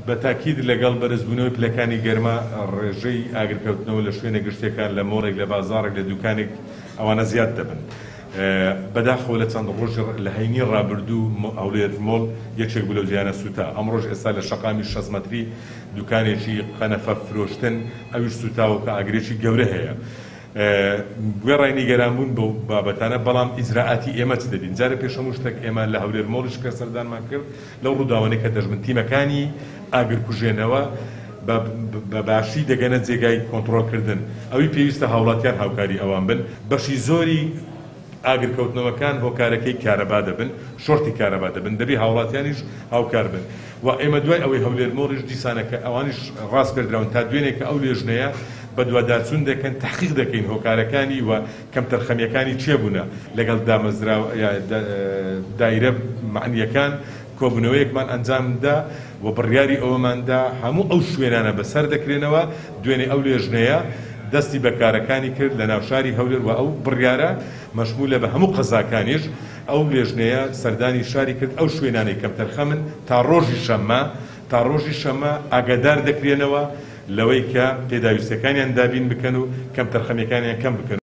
بەتاکید لەگەڵ بەرزبوونەوەی پلەکانی گەرما ڕێژەی ئاگرکەوتنەوە لە شوێنە گشتەکان لە مۆڵێک لە بازاڕێک لە دوکانێک ئەوانە زیاد دەبن. بەداخەوە لە چەند ڕۆژ لە هەینی ڕابردوو ئەولێر مۆڵ یەکێک بوو لەو جیانە سوتا. ئەمڕۆژ ئێستا لە شەقامی 6 مەتری دوکانێکی قەنەفە فرۆشتن ئەویش سوتاوە کە ئاگرێکی گەورە هەیە. گوێڕای نیگەرانبوون بۆ بابەتانە، بەڵام ئیجراعاتی ئێمە چ دەبین؟ جارە پێش هەموو شتێک ئێمە لە هەولێر مۆڵش کە سەردانمان کرد لەو ڕووداوانەی کە دەژمن تیمەکانی ئاگرکوژێنەوە بە باشی دەگەنە جێگای کۆنتڕۆلکردن. ئەوەی پێویستە هاوڵاتیان هاوکاری ئەوان بن. بەشی زۆری ئاگرکەوتنەوەکان هۆکارەکەی کارەبا دەبن، شۆرتی کارەبا دەبن، دەبی هاوڵاتیانیش هاوکار بن. و ئێمە دوای ئەوەی هەولێر مۆڵش دیسانەکە ئەوانیش ڕاست پێدراون تا دوێنێک کە ئەو لێژنەیە بە دووادارچوون دەکەن، تحقیق دەکەین هۆکارەکانی و کەمتەرخەمیەکانی چێ بوونە لەگەڵ دایرە معنیەکان کۆبوونەوەیەکمان ئەنجامدا و بڕیاری ئەوەماندا هەموو ئەو شوێنانە بەسەر دەکرێنەوە دوێنێ ئەو لێژنەیە دەستی بەکارەکانی کرد لە ناوشاری هەولێر و ئەو بڕیارە مەشمولە بە هەموو قەزاکانیش ئەو لێژنەیە سەردانی شاری کرد ئەو شوێنانەی کەمتەرخەمن تا ڕۆژی شەمە ئاگادار دەکرێنەوە لەوەی کە پێداویستەکانیان دابین بکەن و کەمتەرخەمیەکانیان کەم بکەن.